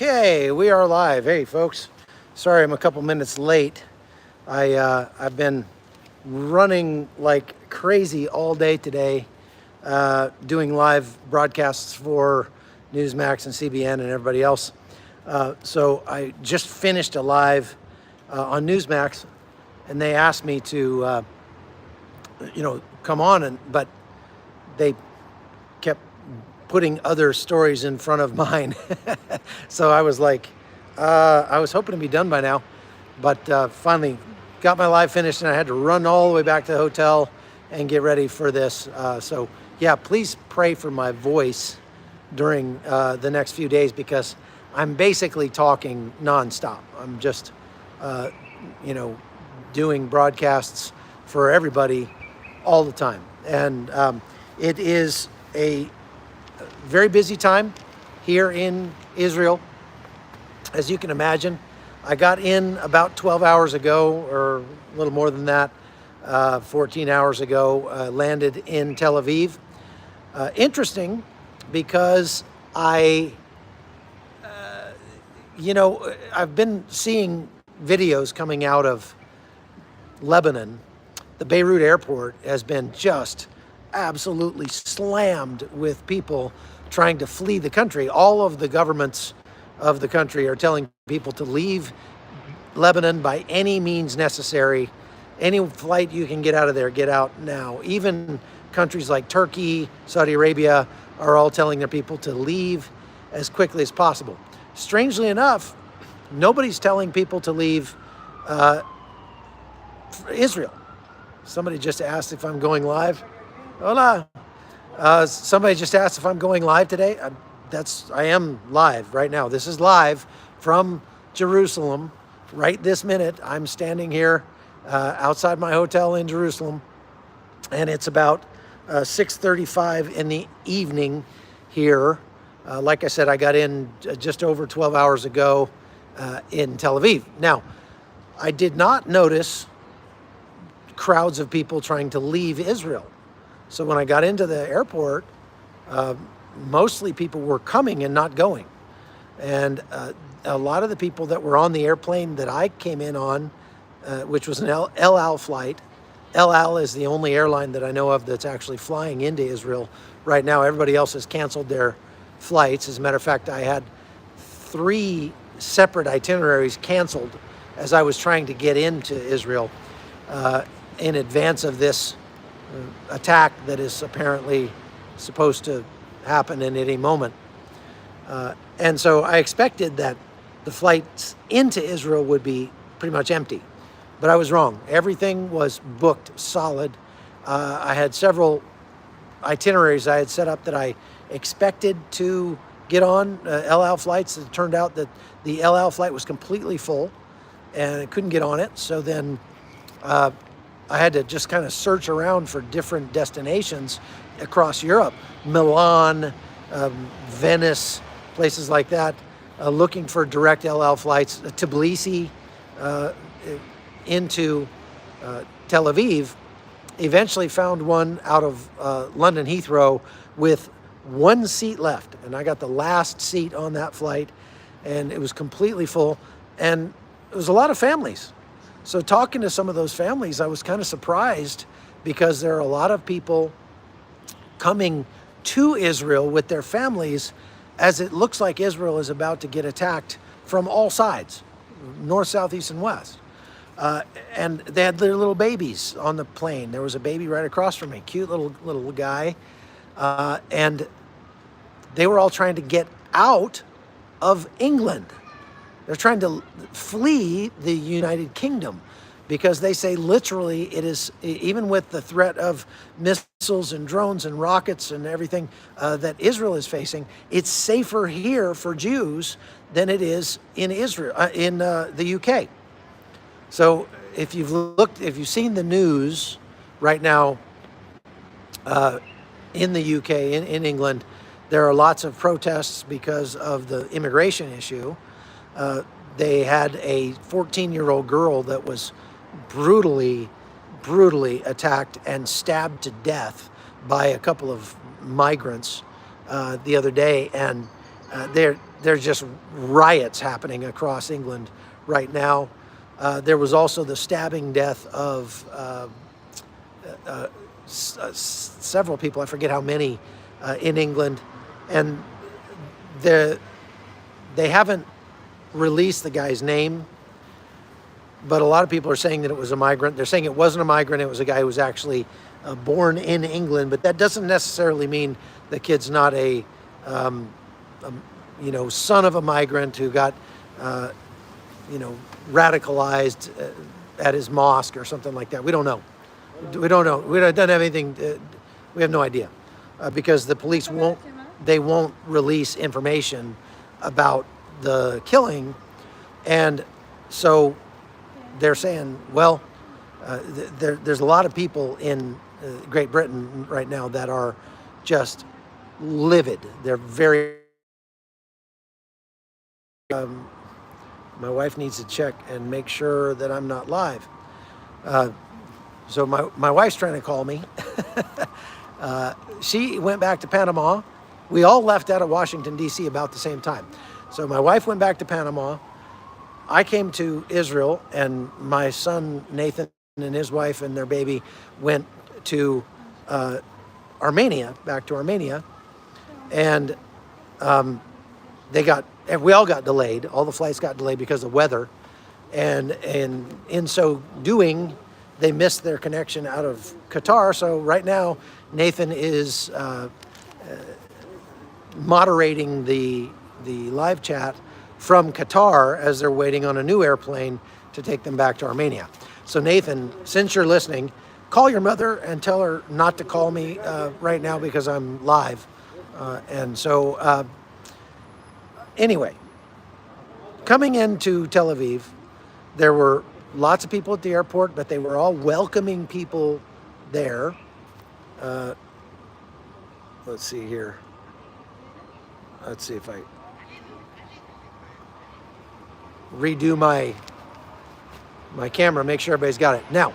Okay, we are live. Hey, folks. Sorry I'm a couple minutes late. I've been running like crazy all day today, doing live broadcasts for Newsmax and CBN and everybody else. So I just finished a live on Newsmax, and they asked me to, come on, but they kept putting other stories in front of mine. So I was like, I was hoping to be done by now, but finally got my live finished, and I had to run all the way back to the hotel and get ready for this. So yeah, please pray for my voice during the next few days, because I'm basically talking nonstop. I'm just, doing broadcasts for everybody all the time. And it is a very busy time here in Israel. As you can imagine, I got in about 12 hours ago, or a little more than that, 14 hours ago, landed in Tel Aviv. Interesting, because I've been seeing videos coming out of Lebanon. The Beirut airport has been just absolutely slammed with people trying to flee the country. All of the governments of the country are telling people to leave Lebanon by any means necessary. Any flight you can get out of there, get out now. Even countries like Turkey, Saudi Arabia are all telling their people to leave as quickly as possible. Strangely enough, nobody's telling people to leave Israel. Somebody just asked if I'm going live. Hola. Somebody just asked if I'm going live today. I am live right now. This is live from Jerusalem. Right this minute, I'm standing here outside my hotel in Jerusalem, and it's about 6:35 in the evening here. Like I said, I got in just over 12 hours ago in Tel Aviv. Now, I did not notice crowds of people trying to leave Israel. So when I got into the airport, mostly people were coming and not going. And a lot of the people that were on the airplane that I came in on, which was an El Al flight. El Al is the only airline that I know of that's actually flying into Israel right now. Everybody else has canceled their flights. As a matter of fact, I had 3 separate itineraries canceled as I was trying to get into Israel in advance of this attack that is apparently supposed to happen in any moment. And so I expected that the flights into Israel would be pretty much empty, but I was wrong. Everything was booked solid. I had several itineraries I had set up that I expected to get on El Al flights. It turned out that the El Al flight was completely full and I couldn't get on it. So then I had to just kind of search around for different destinations across Europe, Milan, Venice, places like that, looking for direct El Al flights. Tbilisi into Tel Aviv. Eventually found one out of London Heathrow with 1 seat left, and I got the last seat on that flight, and it was completely full, and it was a lot of families. So talking to some of those families, I was kind of surprised, because there are a lot of people coming to Israel with their families, as it looks like Israel is about to get attacked from all sides, north, south, east, and west. And they had their little babies on the plane. There was a baby right across from me, cute little guy. And they were all trying to get out of England. They're trying to flee the United Kingdom, because they say literally it is, even with the threat of missiles and drones and rockets and everything that Israel is facing, it's safer here for Jews than it is in Israel, in the UK. So if you've seen the news right now in the UK, in England, there are lots of protests because of the immigration issue. They had a 14-year-old girl that was brutally attacked and stabbed to death by a couple of migrants the other day, and there's just riots happening across England right now. There was also the stabbing death of several people, I forget how many, in England. And they haven't released the guy's name, but a lot of people are saying that it was a migrant. They're saying it wasn't a migrant, it was a guy who was actually born in England, but that doesn't necessarily mean the kid's not a son of a migrant who got, radicalized at his mosque or something like that. We don't know. We don't know. We don't have anything. We have no idea because the police won't release information about the killing, and so they're saying, well, there's a lot of people in Great Britain right now that are just livid. They're very. My wife needs to check and make sure that I'm not live. So my wife's trying to call me. She went back to Panama. We all left out of Washington, D.C. about the same time. So my wife went back to Panama. I came to Israel, and my son Nathan and his wife and their baby went to Armenia, back to Armenia. And we all got delayed. All the flights got delayed because of weather. And in so doing, they missed their connection out of Qatar. So right now, Nathan is moderating the live chat from Qatar as they're waiting on a new airplane to take them back to Armenia. So Nathan, since you're listening, call your mother and tell her not to call me right now because I'm live. Anyway, coming into Tel Aviv, there were lots of people at the airport, but they were all welcoming people there. Let's see here. Let's see if I redo my camera, make sure everybody's got it. Now,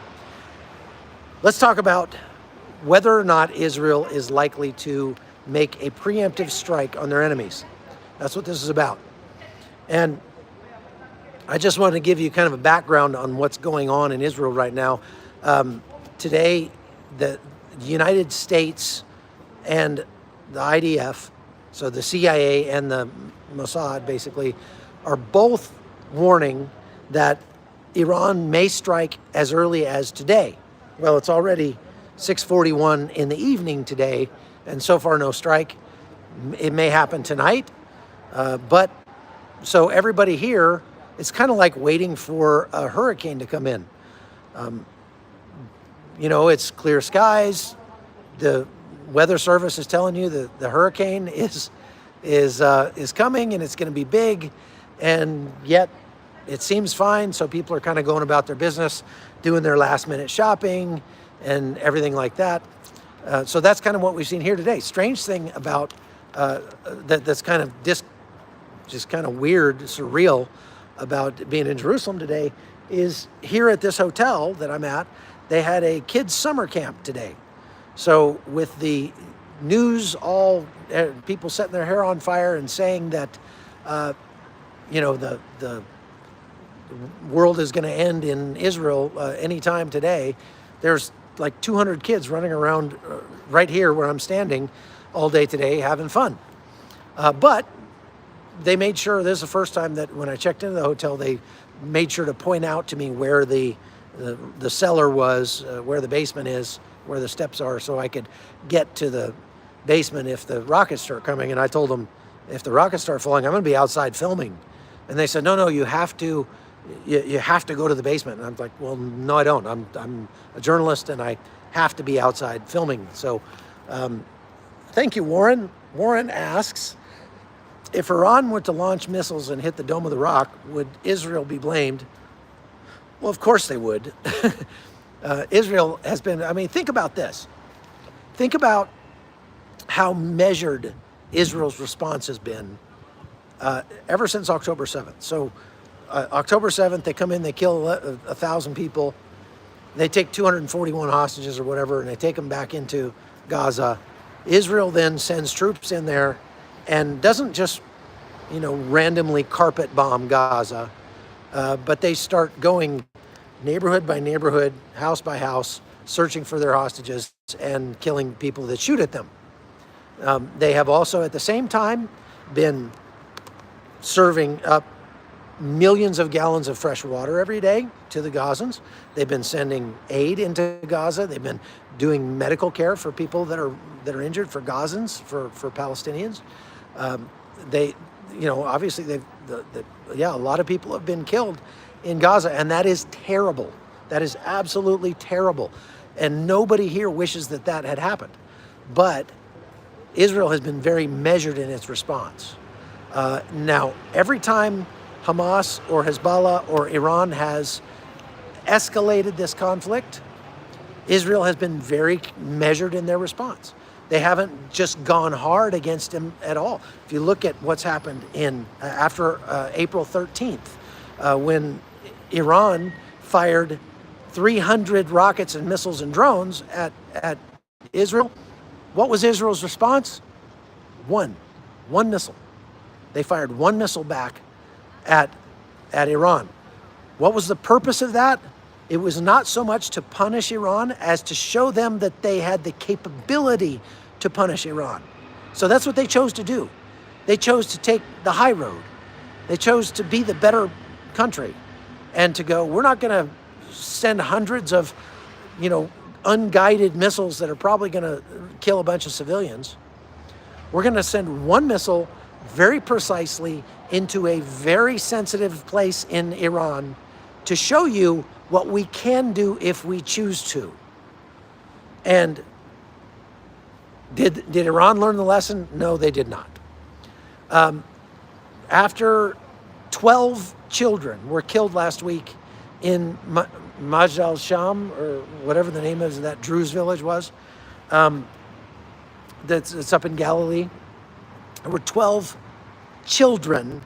let's talk about whether or not Israel is likely to make a preemptive strike on their enemies. That's what this is about. And I just wanted to give you kind of a background on what's going on in Israel right now. Today, the United States and the IDF, so the CIA and the Mossad basically, are both warning that Iran may strike as early as today. Well, it's already 6:41 in the evening today, and so far no strike. It may happen tonight, but so everybody here, it's kind of like waiting for a hurricane to come in. It's clear skies. The weather service is telling you that the hurricane is coming and it's going to be big, and yet it seems fine. So people are kind of going about their business, doing their last minute shopping and everything like that. So that's kind of what we've seen here today. Strange thing about that's kind of just kind of weird, surreal about being in Jerusalem today is here at this hotel that I'm at, they had a kids' summer camp today. So with the news, all people setting their hair on fire and saying that, the world is going to end in Israel anytime today, there's like 200 kids running around right here where I'm standing all day today having fun. But they made sure, this is the first time that when I checked into the hotel, they made sure to point out to me where the cellar was, where the basement is, where the steps are, so I could get to the basement if the rockets start coming. And I told them, if the rockets start falling, I'm going to be outside filming. And they said, no, you have to go to the basement. And I'm like, well, no, I don't. I'm a journalist and I have to be outside filming. So thank you, Warren. Warren asks, if Iran were to launch missiles and hit the Dome of the Rock, would Israel be blamed? Well, of course they would. Israel has been, think about this. Think about how measured Israel's response has been ever since October 7th. So October 7th, they come in, they kill 1,000 people. They take 241 hostages or whatever, and they take them back into Gaza. Israel then sends troops in there and doesn't just randomly carpet bomb Gaza, but they start going neighborhood by neighborhood, house by house, searching for their hostages and killing people that shoot at them. They have also, at the same time, been serving up millions of gallons of fresh water every day to the Gazans. They've been sending aid into Gaza. They've been doing medical care for people that are injured, for Gazans, for Palestinians. Obviously, a lot of people have been killed in Gaza, and that is terrible. That is absolutely terrible, and nobody here wishes that had happened. But Israel has been very measured in its response. Now, every time Hamas or Hezbollah or Iran has escalated this conflict, Israel has been very measured in their response. They haven't just gone hard against him at all. If you look at what's happened after April 13th, when Iran fired 300 rockets and missiles and drones at Israel, what was Israel's response? One missile. They fired one missile back at Iran. What was the purpose of that? It was not so much to punish Iran as to show them that they had the capability to punish Iran. So that's what they chose to do. They chose to take the high road. They chose to be the better country and to go, we're not going to send hundreds of, unguided missiles that are probably going to kill a bunch of civilians. We're going to send one missile very precisely into a very sensitive place in Iran to show you what we can do if we choose to. And did Iran learn the lesson? No, they did not. After 12 children were killed last week in Majd al-Sham, or whatever the name of that Druze village was, that's up in Galilee. There were 12 children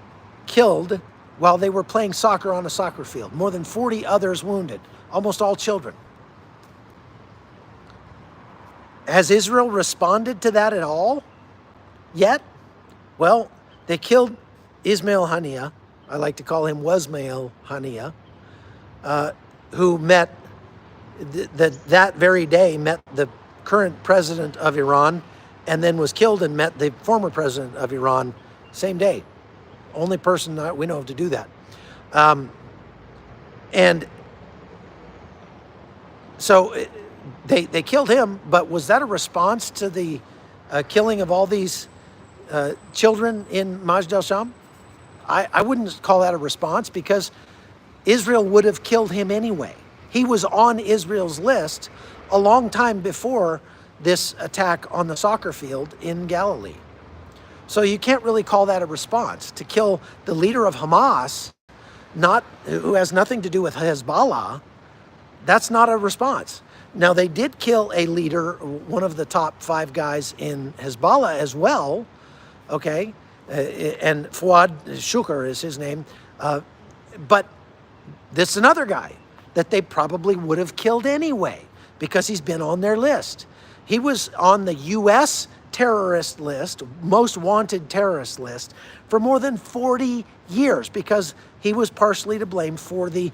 killed while they were playing soccer on a soccer field. More than 40 others wounded, almost all children. Has Israel responded to that at all yet? Well, they killed Ismail Haniyeh. I like to call him Wasmail Haniyeh, who met, that very day, met the current president of Iran, and then was killed and met the former president of Iran same day. Only person that we know of to do that. And so they killed him, but was that a response to the killing of all these children in Majd al-Sham? I wouldn't call that a response, because Israel would have killed him anyway. He was on Israel's list a long time before this attack on the soccer field in Galilee. So you can't really call that a response. To kill the leader of Hamas, who has nothing to do with Hezbollah, that's not a response. Now, they did kill a leader, one of the top 5 guys in Hezbollah as well, okay? And Fuad Shukr is his name. But this is another guy that they probably would have killed anyway, because he's been on their list. He was on the U.S. terrorist list, most wanted terrorist list, for more than 40 years, because he was partially to blame for the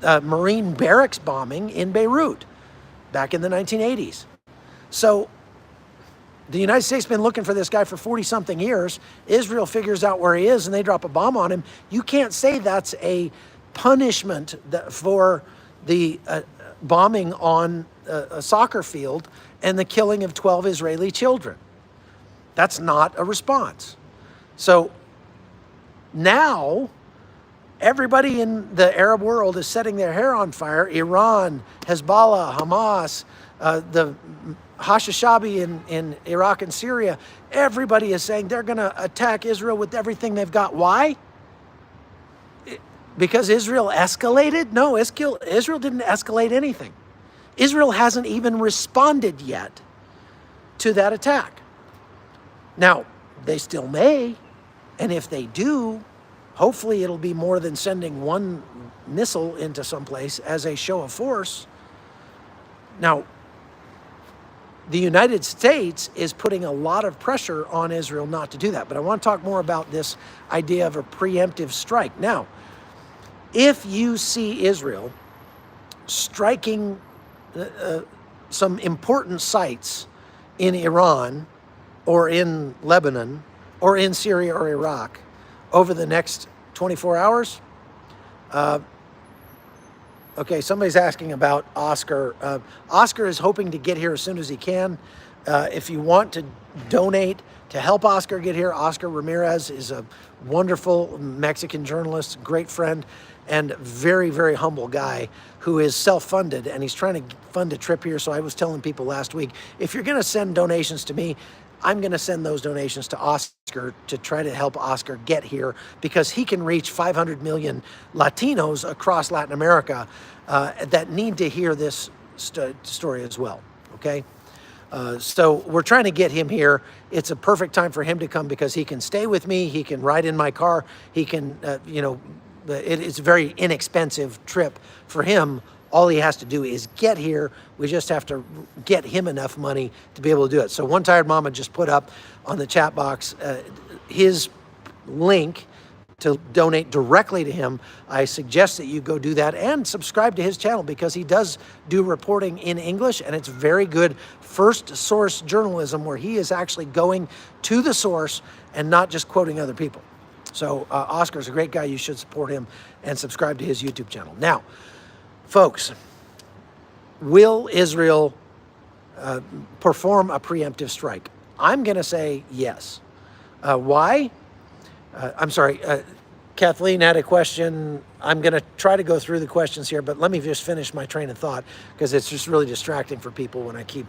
Marine barracks bombing in Beirut back in the 1980s. So the United States has been looking for this guy for 40-something years. Israel figures out where he is, and they drop a bomb on him. You can't say that's a punishment for the bombing on a soccer field and the killing of 12 Israeli children. That's not a response. So now everybody in the Arab world is setting their hair on fire. Iran, Hezbollah, Hamas, the Hashishabi in Iraq and Syria. Everybody is saying they're going to attack Israel with everything they've got. Why? Because Israel escalated? No, Israel didn't escalate anything. Israel hasn't even responded yet to that attack. Now, they still may, and if they do, hopefully it'll be more than sending one missile into someplace as a show of force. Now, the United States is putting a lot of pressure on Israel not to do that. But I want to talk more about this idea of a preemptive strike. Now, if you see Israel striking some important sites in Iran or in Lebanon or in Syria or Iraq over the next 24 hours, okay, somebody's asking about Oscar. Oscar is hoping to get here as soon as he can. If you want to donate to help Oscar get here, Oscar Ramirez is a wonderful Mexican journalist, great friend, and very, very humble guy who is self-funded, and he's trying to fund a trip here. So I was telling people last week, if you're going to send donations to me, I'm going to send those donations to Oscar to try to help Oscar get here, because he can reach 500 million Latinos across Latin America that need to hear this story as well, okay? So we're trying to get him here. It's a perfect time for him to come because he can stay with me. He can ride in my car. He can, it's a very inexpensive trip for him. All he has to do is get here. We just have to get him enough money to be able to do it. So One Tired Mama just put up on the chat box his link to donate directly to him. I suggest that you go do that and subscribe to his channel, because he does do reporting in English, and it's very good first source journalism where he is actually going to the source and not just quoting other people. So Oscar's a great guy. You should support him and subscribe to his YouTube channel. Now, folks, will Israel perform a preemptive strike? I'm going to say yes. Why? I'm sorry, Kathleen had a question. I'm going to try to go through the questions here, but let me just finish my train of thought, because it's just really distracting for people when I keep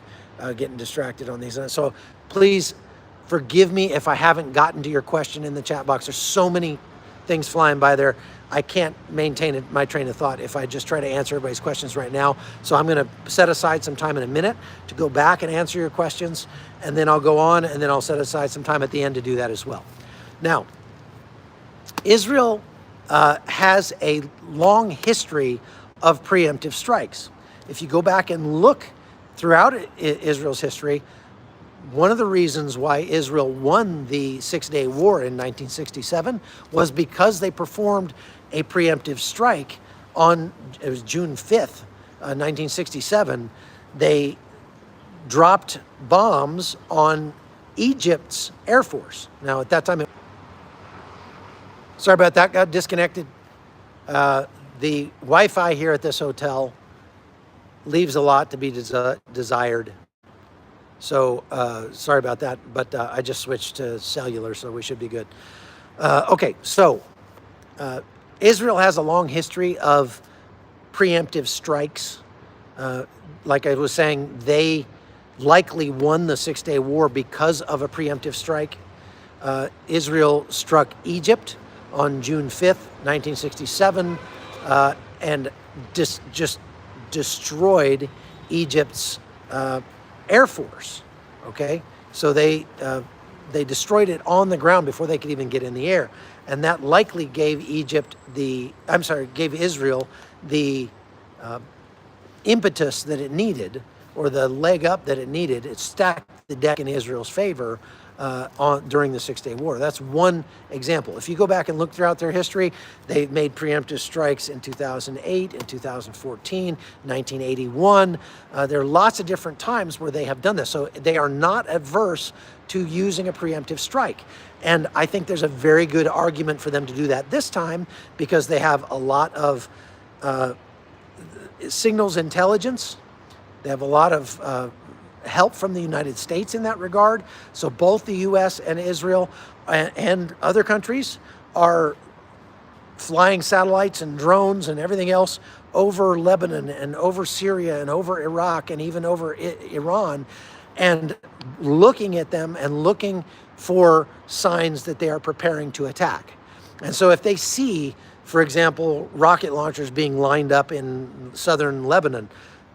getting distracted on these. So please forgive me if I haven't gotten to your question in the chat box. There's so many things flying by there. I can't maintain my train of thought if I just try to answer everybody's questions right now. So I'm going to set aside some time in a minute to go back and answer your questions, and then I'll go on, and then I'll set aside some time at the end to do that as well. Now, Israel has a long history of preemptive strikes. If you go back and look throughout Israel's history, one of the reasons why Israel won the Six-Day War in 1967 was because they performed a preemptive strike on, it was June 5th, 1967. They dropped bombs on Egypt's Air Force. Now, at that time, sorry about that, got disconnected. The Wi-Fi here at this hotel leaves a lot to be desired. So sorry about that, but I just switched to cellular, so we should be good. Okay, so Israel has a long history of preemptive strikes. Like I was saying, they likely won the Six-Day War because of a preemptive strike. Israel struck Egypt on June 5th, 1967, and just destroyed Egypt's Air Force, okay? So they destroyed it on the ground before they could even get in the air. And that likely gave gave Israel the impetus that it needed, or the leg up that it needed. It stacked the deck in Israel's favor during the Six-Day War. That's one example. If you go back and look throughout their history, they've made preemptive strikes in 2008, in 2014, 1981. There are lots of different times where they have done this. So they are not averse to using a preemptive strike. And I think there's a very good argument for them to do that this time, because they have a lot of signals intelligence. They have a lot of help from the United States in that regard. So both the U.S. and Israel and other countries are flying satellites and drones and everything else over Lebanon and over Syria and over Iraq and even over Iran, and looking at them and looking for signs that they are preparing to attack. And so if they see, for example, rocket launchers being lined up in southern Lebanon,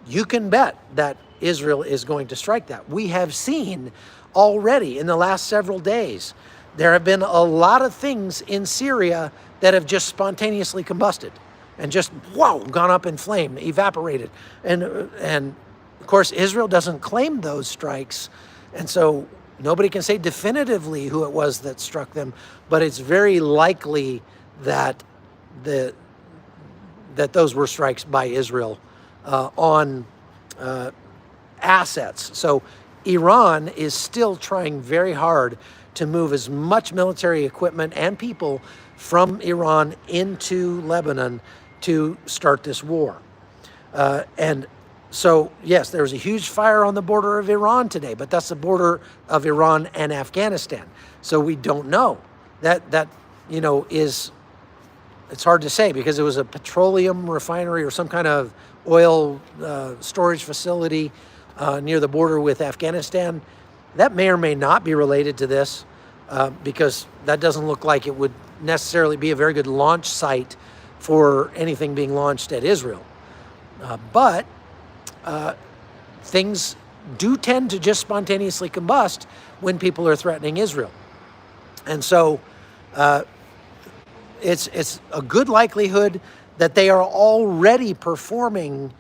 you can bet that Israel is going to strike that. We have seen already in the last several days, there have been a lot of things in Syria that have just spontaneously combusted and just, whoa, gone up in flame, evaporated. And Of course, Israel doesn't claim those strikes, and so nobody can say definitively who it was that struck them, but it's very likely that those were strikes by Israel on assets. So Iran is still trying very hard to move as much military equipment and people from Iran into Lebanon to start this war. And so, yes, there was a huge fire on the border of Iran today, but that's the border of Iran and Afghanistan. So we don't know. That is, it's hard to say because it was a petroleum refinery or some kind of oil storage facility near the border with Afghanistan. That may or may not be related to this because that doesn't look like it would necessarily be a very good launch site for anything being launched at Israel. But things do tend to just spontaneously combust when people are threatening Israel. And so it's a good likelihood that they are already performing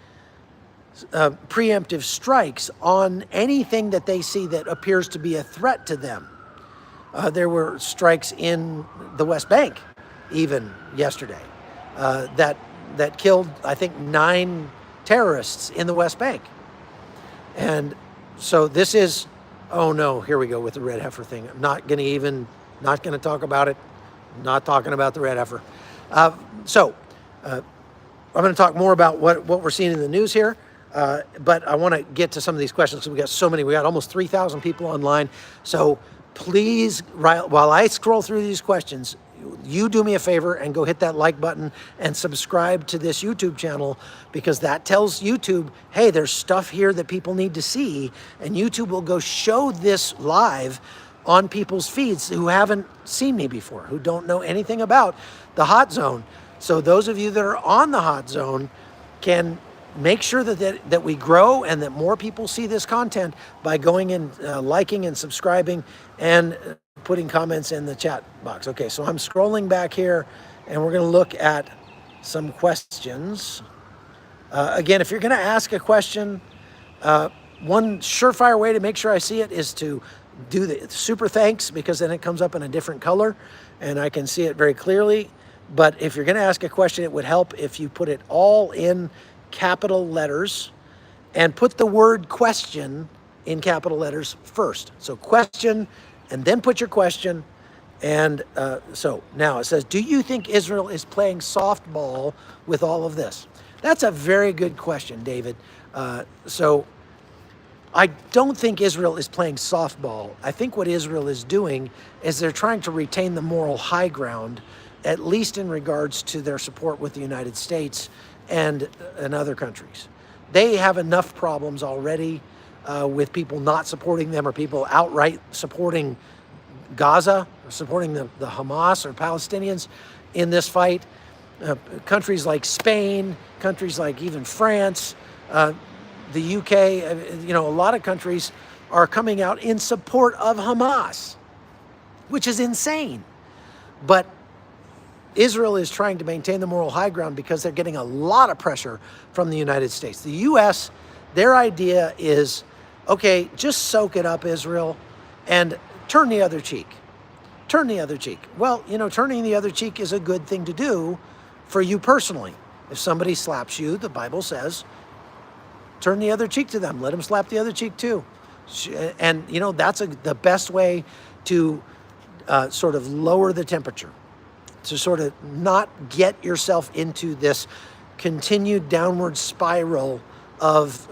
preemptive strikes on anything that they see that appears to be a threat to them. There were strikes in the West Bank even yesterday that killed, I think, 9 terrorists in the West Bank. And so this is, oh no, here we go with the red heifer thing. I'm not going to talk about it. I'm not talking about the red heifer. I'm going to talk more about what we're seeing in the news here. But I want to get to some of these questions because we got so many. We got almost 3,000 people online. So please, while I scroll through these questions, you do me a favor and go hit that like button and subscribe to this YouTube channel, because that tells YouTube, hey, there's stuff here that people need to see, and YouTube will go show this live on people's feeds who haven't seen me before, who don't know anything about the hot zone. So those of you that are on the hot zone can make sure that we grow and that more people see this content by going and liking and subscribing and putting comments in the chat box. Okay, so I'm scrolling back here and we're going to look at some questions. Again, if you're going to ask a question, one surefire way to make sure I see it is to do the super thanks, because then it comes up in a different color and I can see it very clearly. But if you're going to ask a question, it would help if you put it all in capital letters and put the word question in capital letters first. So question, and then put your question. And so now it says, do you think Israel is playing softball with all of this? That's a very good question, David. So I don't think Israel is playing softball. I think what Israel is doing is they're trying to retain the moral high ground, at least in regards to their support with the United States and other countries. They have enough problems already with people not supporting them, or people outright supporting Gaza, or supporting the Hamas or Palestinians in this fight. Countries like Spain, countries like even France, the UK, a lot of countries are coming out in support of Hamas, which is insane. But Israel is trying to maintain the moral high ground because they're getting a lot of pressure from the United States. The U.S., their idea is, okay, just soak it up, Israel, and turn the other cheek. Turn the other cheek. Well, turning the other cheek is a good thing to do for you personally. If somebody slaps you, the Bible says, turn the other cheek to them. Let them slap the other cheek too. And, that's the best way to sort of lower the temperature, to sort of not get yourself into this continued downward spiral of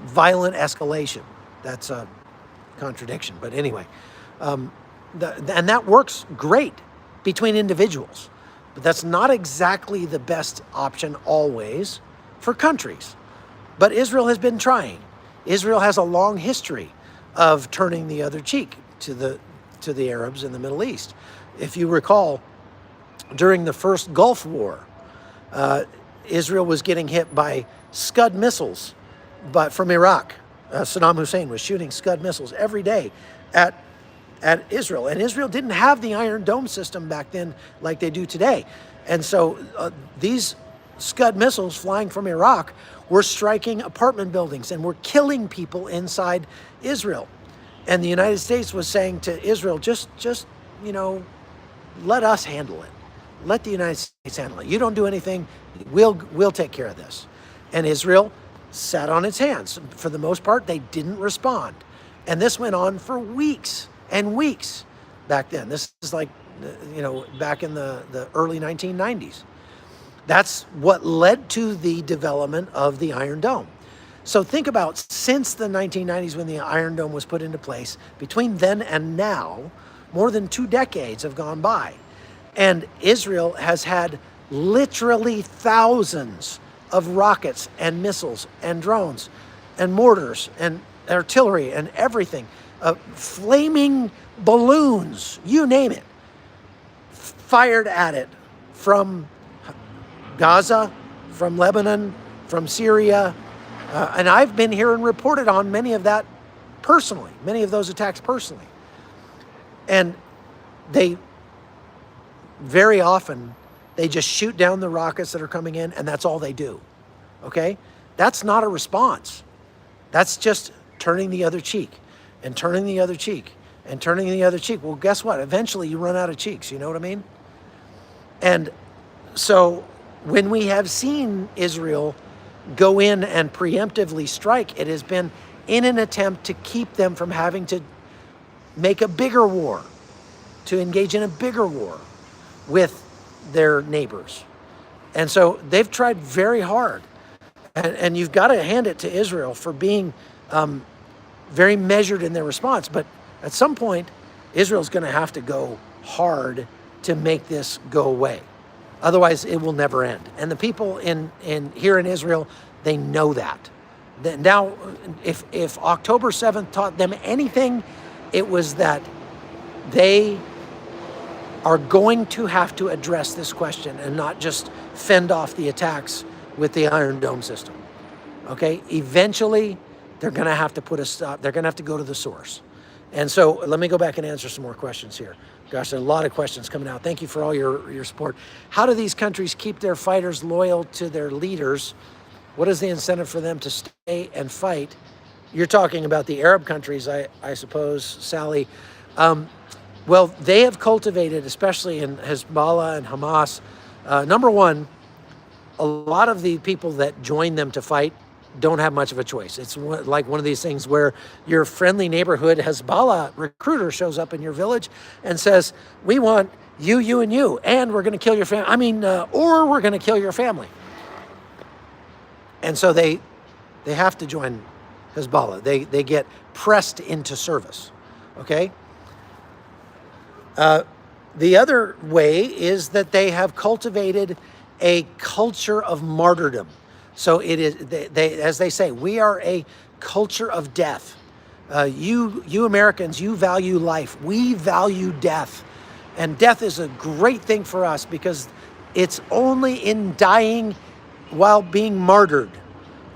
violent escalation. That's a contradiction, but anyway. And that works great between individuals, but that's not exactly the best option always for countries. But Israel has been trying. Israel has a long history of turning the other cheek to the Arabs in the Middle East. If you recall, during the first Gulf War, Israel was getting hit by Scud missiles, but from Iraq. Saddam Hussein was shooting Scud missiles every day at Israel. And Israel didn't have the Iron Dome system back then like they do today. And so these Scud missiles flying from Iraq were striking apartment buildings and were killing people inside Israel. And the United States was saying to Israel, just let us handle it. Let the United States handle it. You don't do anything. We'll take care of this. And Israel sat on its hands. For the most part, they didn't respond. And this went on for weeks and weeks back then. This is like, back in the early 1990s. That's what led to the development of the Iron Dome. So think about, since the 1990s when the Iron Dome was put into place, between then and now, more than 2 decades have gone by. And Israel has had literally thousands of rockets and missiles and drones and mortars and artillery and everything, flaming balloons, you name it, fired at it from Gaza, from Lebanon, from Syria. And I've been here and reported on many of that personally, many of those attacks personally. And they, very often, they just shoot down the rockets that are coming in, and that's all they do, okay? That's not a response. That's just turning the other cheek and turning the other cheek and turning the other cheek. Well, guess what? Eventually you run out of cheeks, you know what I mean? And so when we have seen Israel go in and preemptively strike, it has been in an attempt to keep them from having to make a bigger war, to engage in a bigger war with their neighbors. And so they've tried very hard. And you've got to hand it to Israel for being very measured in their response. But at some point, Israel's going to have to go hard to make this go away. Otherwise, it will never end. And the people here in Israel, they know that. Now, if October 7th taught them anything, it was that they are going to have to address this question and not just fend off the attacks with the Iron Dome system. Okay? Eventually, they're going to have to put a stop. They're going to have to go to the source. And so let me go back and answer some more questions here. Gosh, there are a lot of questions coming out. Thank you for all your support. How do these countries keep their fighters loyal to their leaders? What is the incentive for them to stay and fight? You're talking about the Arab countries, I suppose, Sally. Well, they have cultivated, especially in Hezbollah and Hamas, number one, a lot of the people that join them to fight don't have much of a choice. It's like one of these things where your friendly neighborhood Hezbollah recruiter shows up in your village and says, we want you, you, and you, and we're going to kill your family. Or we're going to kill your family. And so they have to join Hezbollah. They get pressed into service, okay? The other way is that they have cultivated a culture of martyrdom. So it is, as they say, we are a culture of death. You Americans, you value life. We value death. And death is a great thing for us because it's only in dying while being martyred,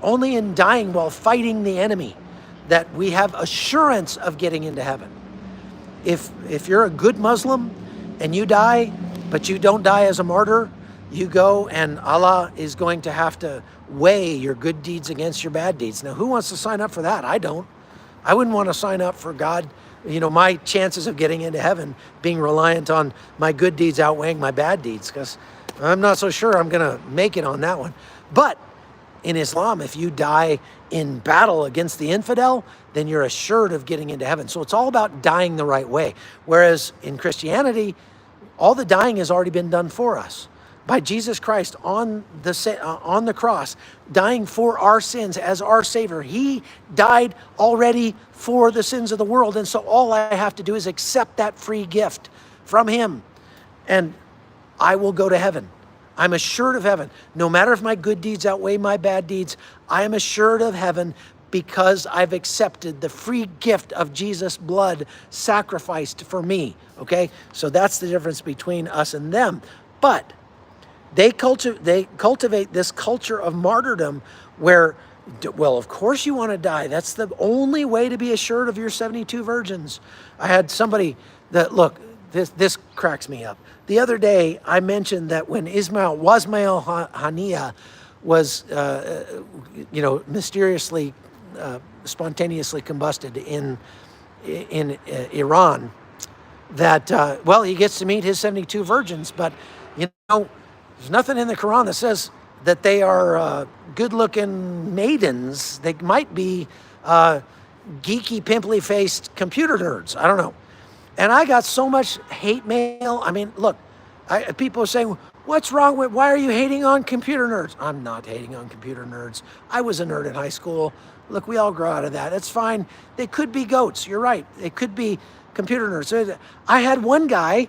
only in dying while fighting the enemy, that we have assurance of getting into heaven. If you're a good Muslim and you die, but you don't die as a martyr, you go and Allah is going to have to weigh your good deeds against your bad deeds. Now, who wants to sign up for that? I don't. I wouldn't want to sign up for God, my chances of getting into heaven being reliant on my good deeds outweighing my bad deeds, because I'm not so sure I'm going to make it on that one. But in Islam, if you die in battle against the infidel, then you're assured of getting into heaven. So it's all about dying the right way. Whereas in Christianity, all the dying has already been done for us by Jesus Christ on the cross, dying for our sins as our Savior. He died already for the sins of the world. And so all I have to do is accept that free gift from Him, and I will go to heaven. I'm assured of heaven. No matter if my good deeds outweigh my bad deeds, I am assured of heaven because I've accepted the free gift of Jesus' blood sacrificed for me, okay? So that's the difference between us and them. But they cultivate this culture of martyrdom where, well, of course you want to die. That's the only way to be assured of your 72 virgins. I had somebody that, look, this cracks me up. The other day, I mentioned that when Wasmail Hania was, mysteriously, spontaneously combusted in Iran, that, he gets to meet his 72 virgins, but, there's nothing in the Quran that says that they are good-looking maidens. They might be geeky, pimply-faced computer nerds. I don't know. And I got so much hate mail. I mean, look, people are saying, what's wrong with, why are you hating on computer nerds? I'm not hating on computer nerds. I was a nerd in high school. Look, we all grow out of that. It's fine. They could be goats. You're right. They could be computer nerds. I had one guy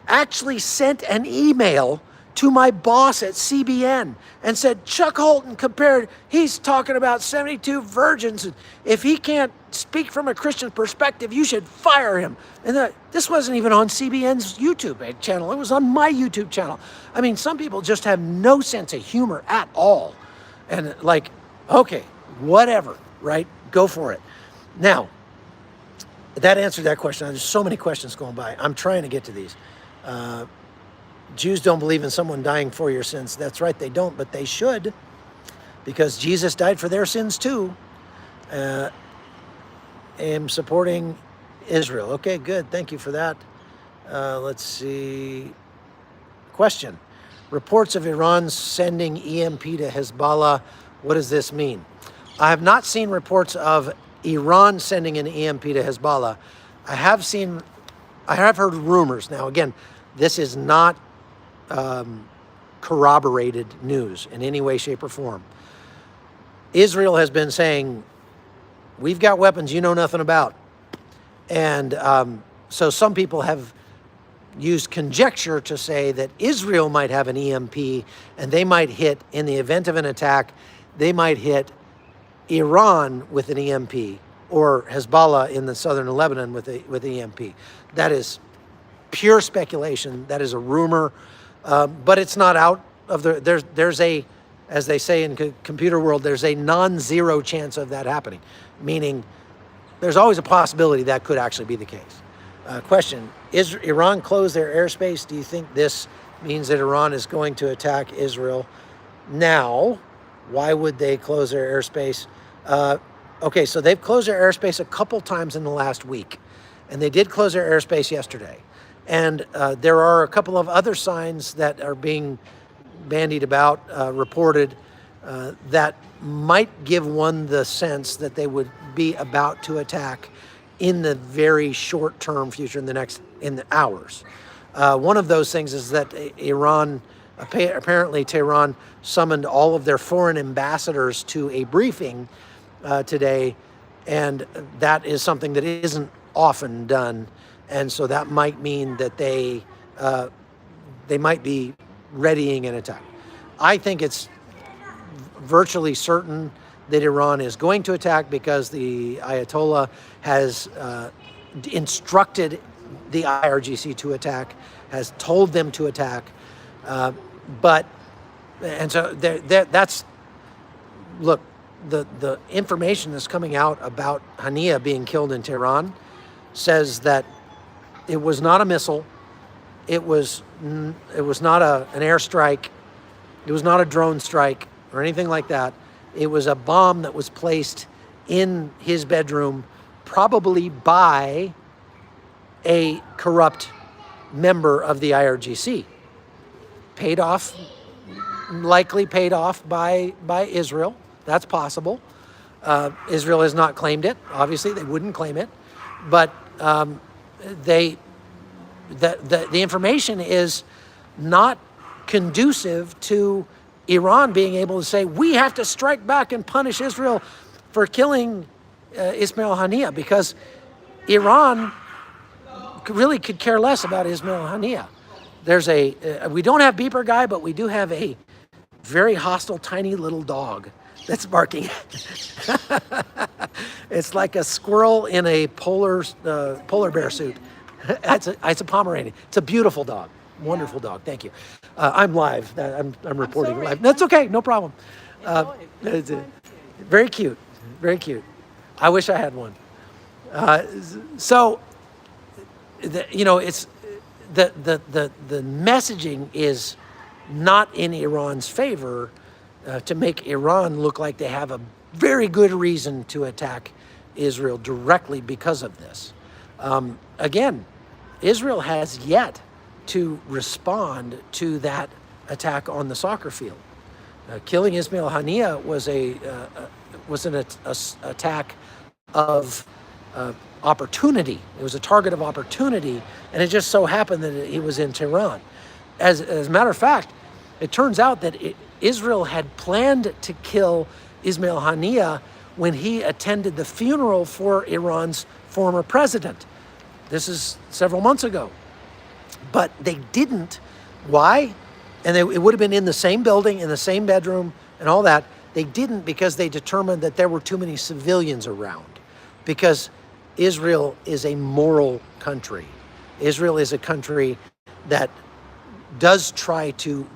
actually sent an email to my boss at CBN and said, Chuck Holton he's talking about 72 virgins. And if he can't speak from a Christian perspective, you should fire him. And this wasn't even on CBN's YouTube channel. It was on my YouTube channel. I mean, some people just have no sense of humor at all. And like, okay, whatever, right? Go for it. Now, that answered that question. There's so many questions going by. I'm trying to get to these. Jews don't believe in someone dying for your sins. That's right, they don't, but they should, because Jesus died for their sins too. Am supporting Israel. Okay, good. Thank you for that. Let's see. Question. Reports of Iran sending EMP to Hezbollah. What does this mean? I have not seen reports of Iran sending an EMP to Hezbollah. I have heard rumors. Now, again, this is not corroborated news in any way, shape, or form. Israel has been saying, we've got weapons you know nothing about. And so some people have used conjecture to say that Israel might have an EMP and they might hit, in the event of an attack, they might hit Iran with an EMP, or Hezbollah in the southern Lebanon with EMP. That is pure speculation. That is a rumor. But it's not out of there's a, as they say in computer world, there's a non-zero chance of that happening, meaning there's always a possibility that could actually be the case. Question, is Iran closed their airspace? Do you think this means that Iran is going to attack Israel now? Why would they close their airspace? Okay, so they've closed their airspace a couple times in the last week, and they did close their airspace yesterday. And there are a couple of other signs that are being bandied about, reported, that might give one the sense that they would be about to attack in the very short-term future, in the hours. One of those things is that Iran, apparently Tehran, summoned all of their foreign ambassadors to a briefing today, and that is something that isn't often done. And so that might mean that they might be readying an attack. I think it's virtually certain that Iran is going to attack, because the Ayatollah has instructed the IRGC to attack, has told them to attack. That's, look, the information that's coming out about Hania being killed in Tehran says that it was not a missile. It was not an airstrike. It was not a drone strike or anything like that. It was a bomb that was placed in his bedroom, probably by a corrupt member of the IRGC. Likely paid off by Israel. That's possible. Israel has not claimed it. Obviously, they wouldn't claim it. But the information is not conducive to Iran being able to say, we have to strike back and punish Israel for killing Ismail Hania, because Iran really could care less about Ismail Hania. We don't have Beeper Guy, but we do have a very hostile, tiny little dog that's barking. It's like a squirrel in a polar bear suit. It's a Pomeranian. It's a beautiful dog. Wonderful dog. Thank you. I'm live. I'm reporting live. That's okay. No problem. Very cute. Very cute. I wish I had one. It's the messaging is not in Iran's favor to make Iran look like they have a very good reason to attack Israel directly because of this. Again, Israel has yet to respond to that attack on the soccer field. Killing Ismail Haniyeh was an attack of opportunity. It was a target of opportunity, and it just so happened that he was in Tehran. As a matter of fact, it turns out that Israel had planned to kill Ismail Haniyeh when he attended the funeral for Iran's former president. This is several months ago. But they didn't. Why? And it would have been in the same building, in the same bedroom, and all that. They didn't because they determined that there were too many civilians around. Because Israel is a moral country. Israel is a country that does try to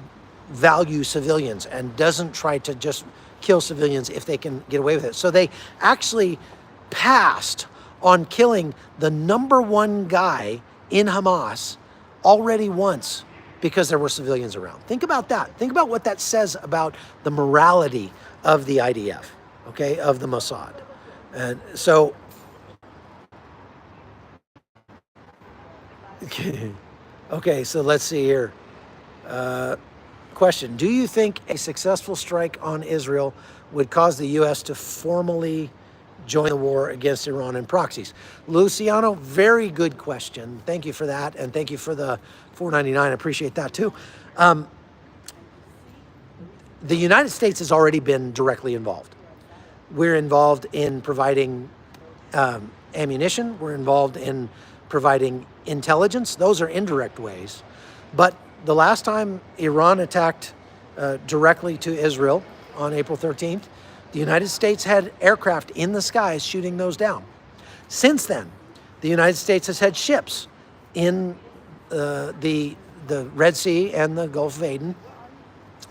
value civilians and doesn't try to just kill civilians if they can get away with it. So they actually passed on killing the #1 guy in Hamas already once because there were civilians around. Think about that. Think about what that says about the morality of the IDF, okay, of the Mossad. And so, okay, so let's see here. Question, do you think a successful strike on Israel would cause the U.S. to formally join the war against Iran and proxies? Luciano, very good question. Thank you for that, and thank you for the $4.99. I appreciate that too. The United States has already been directly involved. We're involved in providing ammunition. We're involved in providing intelligence. Those are indirect ways. But the last time Iran attacked directly to Israel on April 13th, the United States had aircraft in the skies shooting those down. Since then, the United States has had ships in the Red Sea and the Gulf of Aden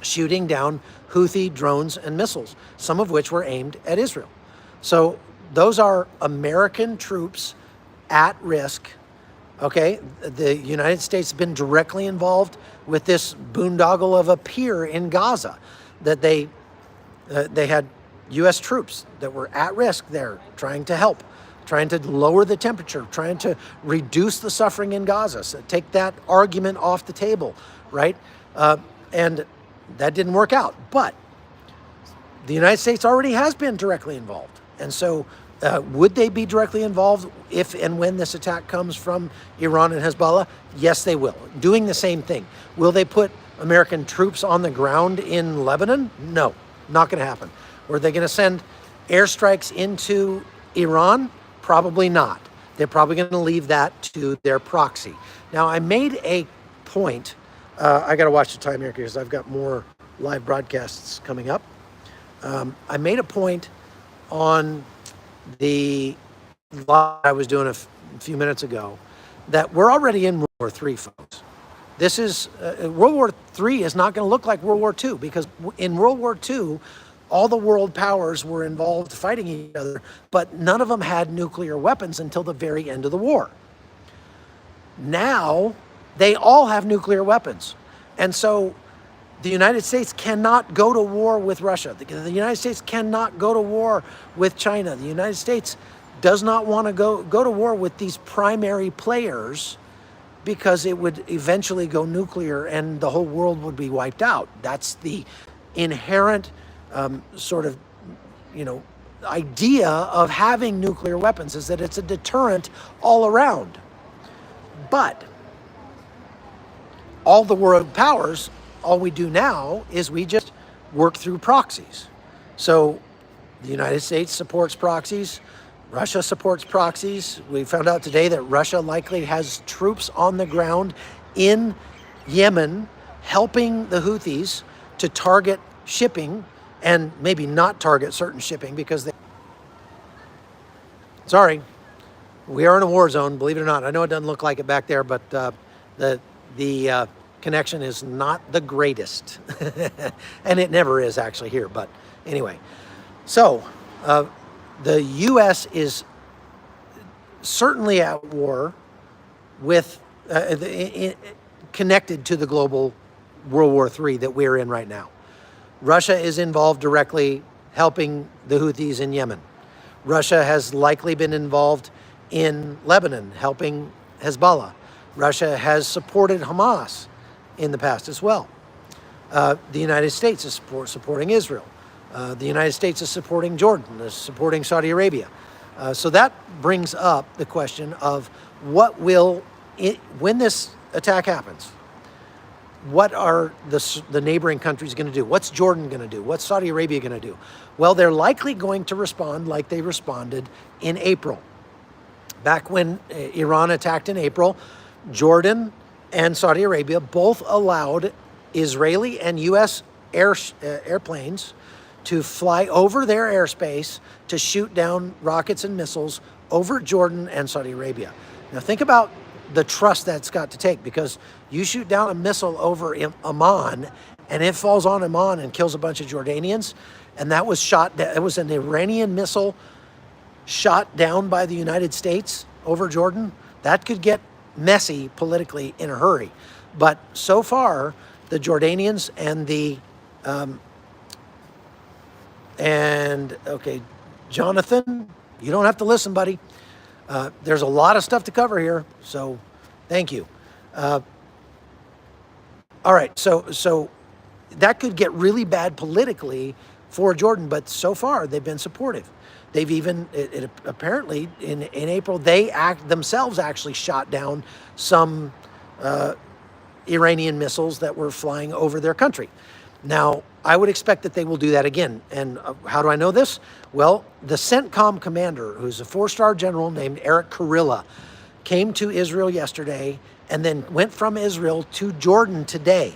shooting down Houthi drones and missiles, some of which were aimed at Israel. So those are American troops at risk. Okay, the United States has been directly involved with this boondoggle of a pier in Gaza that they had U.S. troops that were at risk there trying to help, trying to lower the temperature, trying to reduce the suffering in Gaza. So take that argument off the table, right? And that didn't work out. But the United States already has been directly involved. And so would they be directly involved if and when this attack comes from Iran and Hezbollah? Yes, they will. Doing the same thing. Will they put American troops on the ground in Lebanon? No, not going to happen. Were they going to send airstrikes into Iran? Probably not. They're probably going to leave that to their proxy. Now, I made a point. I got to watch the time here because I've got more live broadcasts coming up. I made a point on the live I was doing a few minutes ago that we're already in World War III, folks. This is World War III is not going to look like World War II because in World War II, all the world powers were involved fighting each other, but none of them had nuclear weapons until the very end of the war. Now, they all have nuclear weapons. And so the United States cannot go to war with Russia. The United States cannot go to war with China. The United States does not want to go to war with these primary players because it would eventually go nuclear and the whole world would be wiped out. That's the inherent sort of, idea of having nuclear weapons, is that it's a deterrent all around. But all the world powers, all we do now is we just work through proxies. So the United States supports proxies. Russia supports proxies. We found out today that Russia likely has troops on the ground in Yemen helping the Houthis to target shipping and maybe not target certain shipping because sorry, we are in a war zone, believe it or not. I know it doesn't look like it back there, but the connection is not the greatest. And it never is actually here, but anyway. So the U.S. is certainly at war with connected to the global World War III that we're in right now. Russia is involved directly helping the Houthis in Yemen. Russia has likely been involved in Lebanon, helping Hezbollah. Russia has supported Hamas in the past as well. The United States is supporting Israel. The United States is supporting Jordan, is supporting Saudi Arabia. So that brings up the question of what will, when this attack happens, what are the neighboring countries going to do? What's Jordan going to do? What's Saudi Arabia going to do? Well, they're likely going to respond like they responded in April. Back when Iran attacked in April, Jordan and Saudi Arabia both allowed Israeli and U.S. airplanes to fly over their airspace to shoot down rockets and missiles over Jordan and Saudi Arabia. Now think about the trust that's got to take, because you shoot down a missile over Amman and it falls on Amman and kills a bunch of Jordanians, and that was it was an Iranian missile shot down by the United States over Jordan. That could get messy politically in a hurry. But so far, the Jordanians and okay, Jonathan, you don't have to listen, buddy. There's a lot of stuff to cover here, so thank you. All right, so that could get really bad politically for Jordan, but so far they've been supportive. They've even, apparently in April, they themselves actually shot down some Iranian missiles that were flying over their country. Now, I would expect that they will do that again. And how do I know this? Well, the CENTCOM commander, who's a 4-star general named Eric Kurilla, came to Israel yesterday and then went from Israel to Jordan today.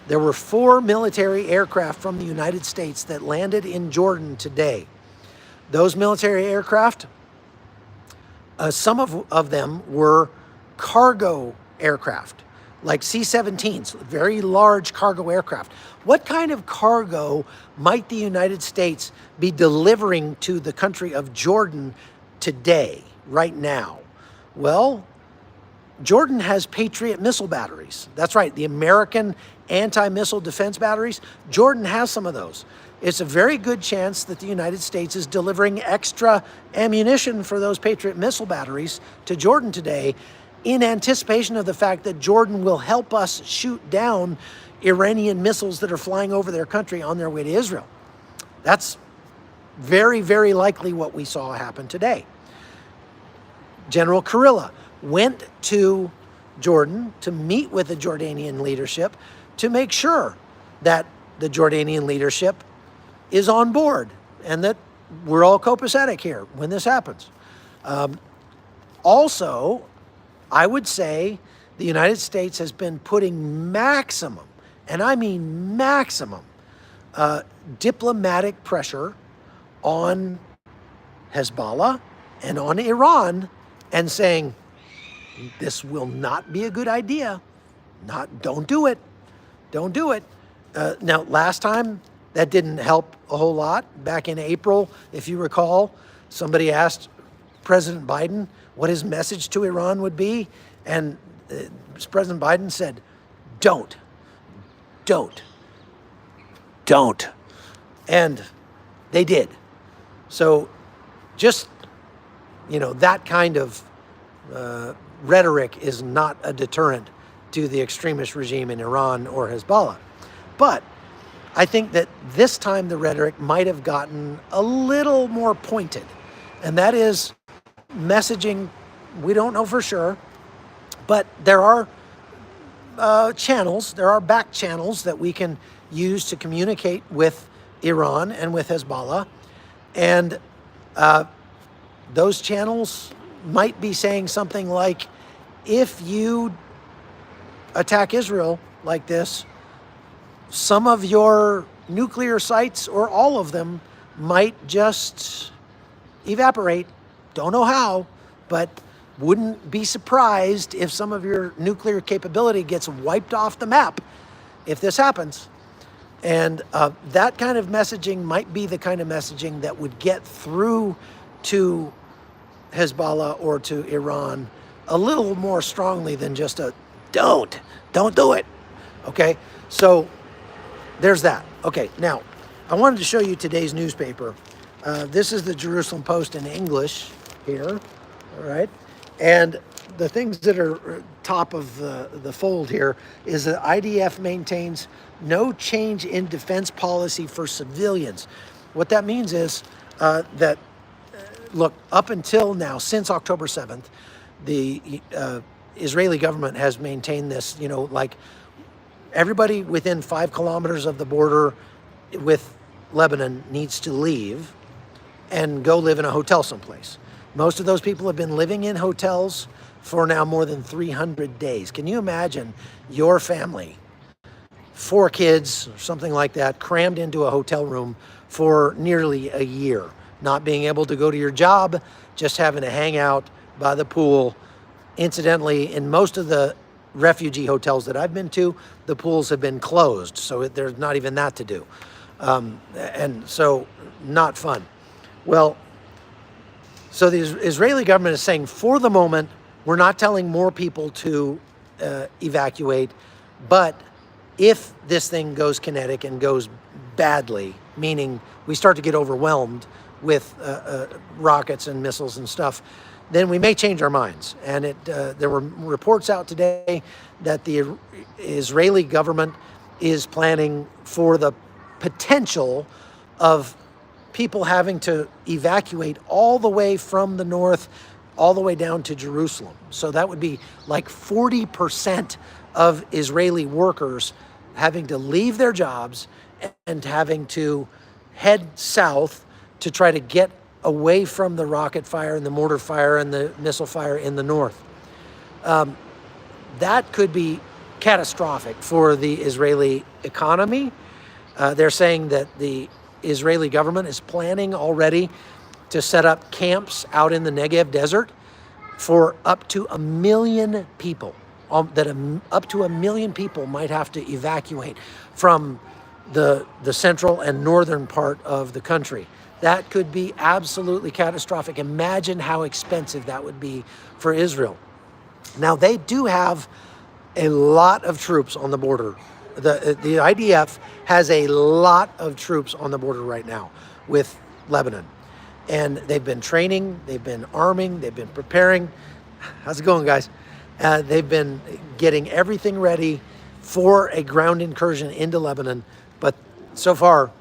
There were 4 military aircraft from the United States that landed in Jordan today. Those military aircraft, some of them were cargo aircraft, like C-17s, very large cargo aircraft. What kind of cargo might the United States be delivering to the country of Jordan today, right now? Well, Jordan has Patriot missile batteries. That's right, the American anti-missile defense batteries. Jordan has some of those. It's a very good chance that the United States is delivering extra ammunition for those Patriot missile batteries to Jordan today, in anticipation of the fact that Jordan will help us shoot down Iranian missiles that are flying over their country on their way to Israel. That's very, very likely what we saw happen today. General Kurilla went to Jordan to meet with the Jordanian leadership to make sure that the Jordanian leadership is on board and that we're all copacetic here when this happens. Also, I would say the United States has been putting maximum, and I mean maximum, diplomatic pressure on Hezbollah and on Iran, and saying, this will not be a good idea. Don't do it. Don't do it. Now, last time, that didn't help a whole lot. Back in April, if you recall, somebody asked President Biden what his message to Iran would be, and President Biden said, don't. And they did. So just, that kind of rhetoric is not a deterrent to the extremist regime in Iran or Hezbollah. But I think that this time the rhetoric might have gotten a little more pointed, and that is messaging. We don't know for sure, but there are channels, there are back channels that we can use to communicate with Iran and with Hezbollah, and those channels might be saying something like, if you attack Israel like this, some of your nuclear sites, or all of them, might just evaporate. Don't know how, but wouldn't be surprised if some of your nuclear capability gets wiped off the map if this happens. And that kind of messaging might be the kind of messaging that would get through to Hezbollah or to Iran a little more strongly than just a don't do it. Okay, so there's that. Okay, now I wanted to show you today's newspaper. This is the Jerusalem Post in English here, all right? And the things that are top of the fold here is that IDF maintains no change in defense policy for civilians. What that means is that, look, up until now, since October 7th, the Israeli government has maintained this, like everybody within 5 kilometers of the border with Lebanon needs to leave and go live in a hotel someplace. Most of those people have been living in hotels for now more than 300 days. Can you imagine your family, 4 kids or something like that, crammed into a hotel room for nearly a year, not being able to go to your job, just having to hang out by the pool? Incidentally, in most of the refugee hotels that I've been to, the pools have been closed, so there's not even that to do. And so not fun. Well, so the Israeli government is saying, for the moment, we're not telling more people to evacuate, but if this thing goes kinetic and goes badly, meaning we start to get overwhelmed with rockets and missiles and stuff, then we may change our minds. And there were reports out today that the Israeli government is planning for the potential of people having to evacuate all the way from the north, all the way down to Jerusalem. So that would be like 40% of Israeli workers having to leave their jobs and having to head south to try to get away from the rocket fire and the mortar fire and the missile fire in the north. That could be catastrophic for the Israeli economy. They're saying that the Israeli government is planning already to set up camps out in the Negev desert for up to 1 million people, up to 1 million people might have to evacuate from the central and northern part of the country. That could be absolutely catastrophic. Imagine how expensive that would be for Israel. Now, they do have a lot of troops on the border. The IDF has a lot of troops on the border right now with Lebanon. And they've been training, they've been arming, they've been preparing. How's it going, guys? They've been getting everything ready for a ground incursion into Lebanon, but so far,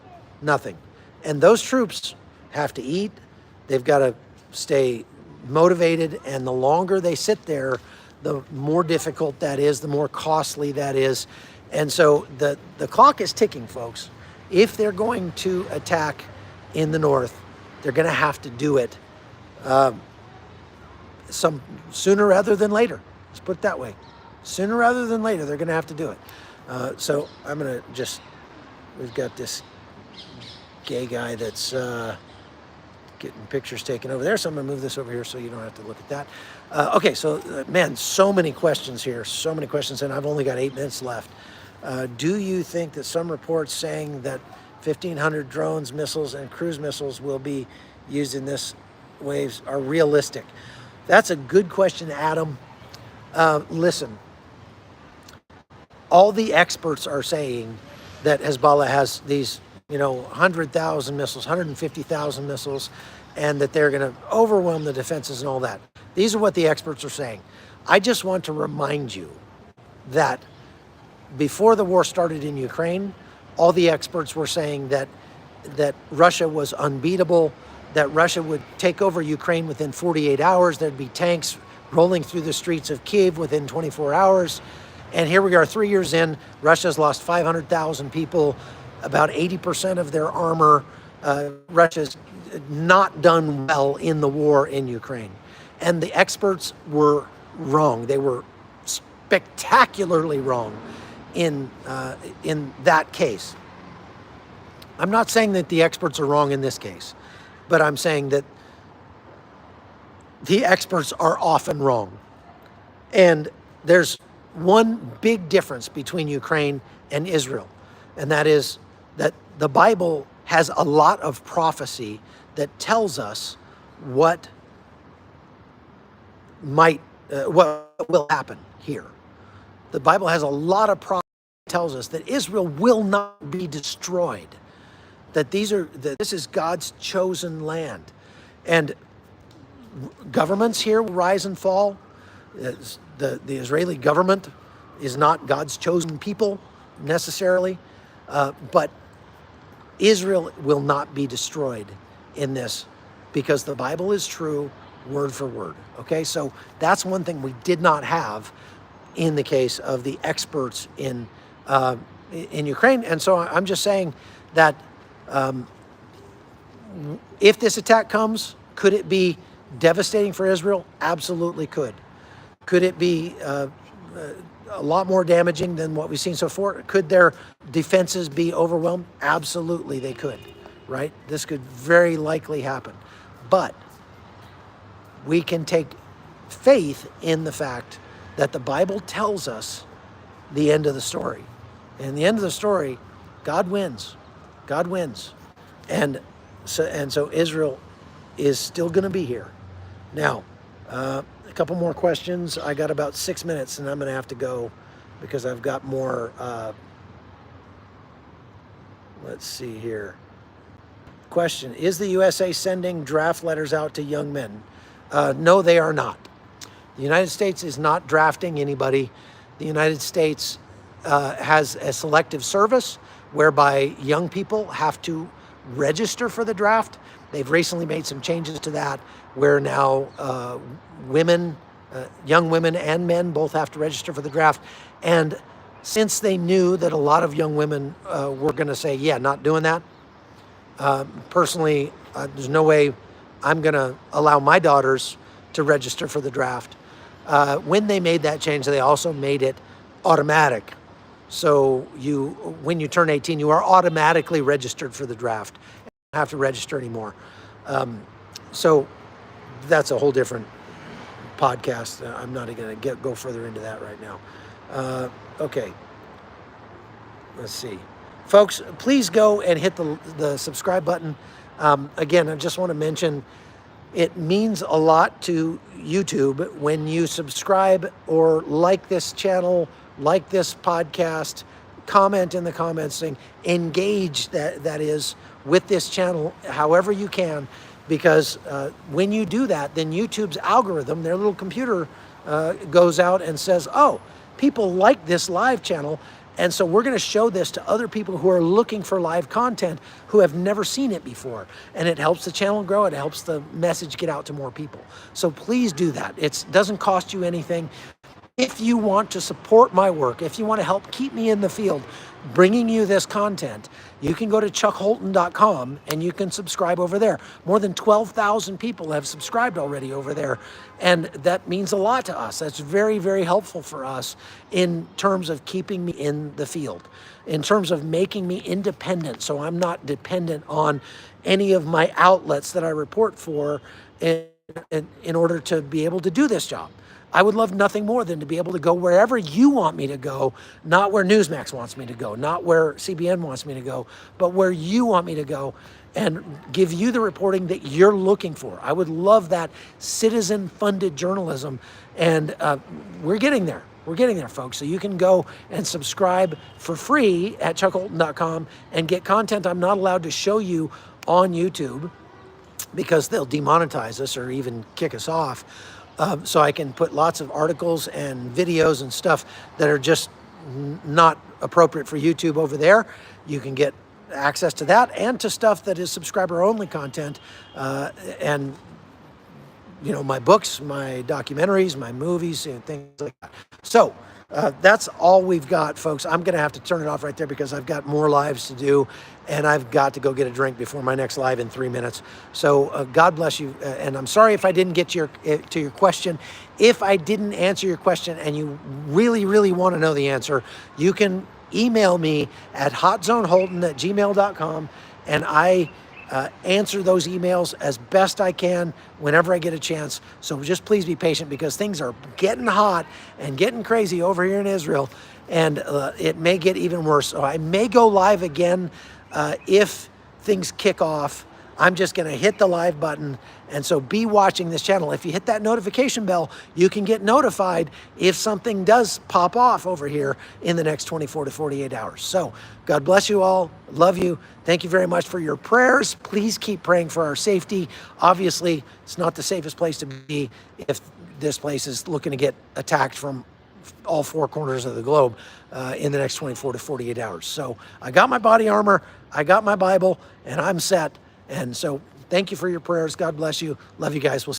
nothing. And those troops have to eat, they've got to stay motivated, and the longer they sit there, the more difficult that is, the more costly that is. And so the clock is ticking, folks. If they're going to attack in the north, they're going to have to do it some sooner rather than later. Let's put it that way. Sooner rather than later, they're going to have to do it. So I'm going to we've got this gay guy that's getting pictures taken over there. So I'm going to move this over here so you don't have to look at that. Okay, so man, so many questions here. So many questions, and I've only got 8 minutes left. Do you think that some reports saying that 1,500 drones, missiles, and cruise missiles will be used in this waves are realistic? That's a good question, Adam. Listen, all the experts are saying that Hezbollah has these, 100,000 missiles, 150,000 missiles, and that they're going to overwhelm the defenses and all that. These are what the experts are saying. I just want to remind you that before the war started in Ukraine, all the experts were saying that Russia was unbeatable, that Russia would take over Ukraine within 48 hours. There'd be tanks rolling through the streets of Kyiv within 24 hours. And here we are 3 years in. Russia's lost 500,000 people, about 80% of their armor. Russia's not done well in the war in Ukraine. And the experts were wrong. They were spectacularly wrong in that case. I'm not saying that the experts are wrong in this case, but I'm saying that the experts are often wrong. And there's one big difference between Ukraine and Israel, and that is that the Bible has a lot of prophecy that tells us what might what will happen here. The Bible has a lot of prophecy that tells us that Israel will not be destroyed, that this is God's chosen land. And governments here will rise and fall. The Israeli government is not God's chosen people necessarily, but Israel will not be destroyed in this because the Bible is true word for word. Okay, so that's one thing we did not have in the case of the experts in Ukraine. And so I'm just saying that if this attack comes, could it be devastating for Israel? Absolutely could. Could it be a lot more damaging than what we've seen so far? Could their defenses be overwhelmed? Absolutely they could, right? This could very likely happen. But we can take faith in the fact that the Bible tells us the end of the story. And the end of the story, God wins. God wins. And so Israel is still going to be here. Now, a couple more questions. I got about 6 minutes, and I'm going to have to go because I've got more. Let's see here. Question: is the USA sending draft letters out to young men? No, they are not. The United States is not drafting anybody. The United States has a selective service whereby young people have to register for the draft. They've recently made some changes to that where now young women and men both have to register for the draft. And since they knew that a lot of young women were going to say, yeah, not doing that, personally, there's no way I'm going to allow my daughters to register for the draft. When they made that change, they also made it automatic. So when you turn 18, you are automatically registered for the draft. You don't have to register anymore. So that's a whole different podcast. I'm not going to go further into that right now. Okay. Let's see. Folks, please go and hit the subscribe button. Again, I just want to mention it means a lot to YouTube when you subscribe or like this channel, like this podcast, comment in the comments saying, engage that is with this channel however you can, because when you do that, then YouTube's algorithm, their little computer goes out and says, oh, people like this live channel, and so we're going to show this to other people who are looking for live content who have never seen it before. And it helps the channel grow. It helps the message get out to more people. So please do that. It doesn't cost you anything. If you want to support my work, if you want to help keep me in the field, bringing you this content, you can go to chuckholton.com and you can subscribe over there. More than 12,000 people have subscribed already over there. And that means a lot to us. That's very, very helpful for us in terms of keeping me in the field, in terms of making me independent. So I'm not dependent on any of my outlets that I report for in order to be able to do this job. I would love nothing more than to be able to go wherever you want me to go, not where Newsmax wants me to go, not where CBN wants me to go, but where you want me to go and give you the reporting that you're looking for. I would love that citizen-funded journalism, and we're getting there. We're getting there, folks. So you can go and subscribe for free at chuckholton.com and get content I'm not allowed to show you on YouTube because they'll demonetize us or even kick us off. So I can put lots of articles and videos and stuff that are just not appropriate for YouTube over there. You can get access to that and to stuff that is subscriber-only content, and my books, my documentaries, my movies, and things like that. So that's all we've got, folks. I'm going to have to turn it off right there because I've got more lives to do, and I've got to go get a drink before my next live in 3 minutes. So God bless you, and I'm sorry if I didn't get to your question. If I didn't answer your question and you really, really want to know the answer, you can email me at hotzoneholton@gmail.com, and I answer those emails as best I can whenever I get a chance. So just please be patient because things are getting hot and getting crazy over here in Israel, and it may get even worse. So I may go live again if things kick off. I'm just going to hit the live button And so be watching this channel. If you hit that notification bell, you can get notified if something does pop off over here in the next 24 to 48 hours. So God bless you all. Love you. Thank you very much for your prayers. Please keep praying for our safety. Obviously, it's not the safest place to be if this place is looking to get attacked from all four corners of the globe in the next 24 to 48 hours. So I got my body armor, I got my Bible, and I'm set. And so thank you for your prayers. God bless you. Love you guys. We'll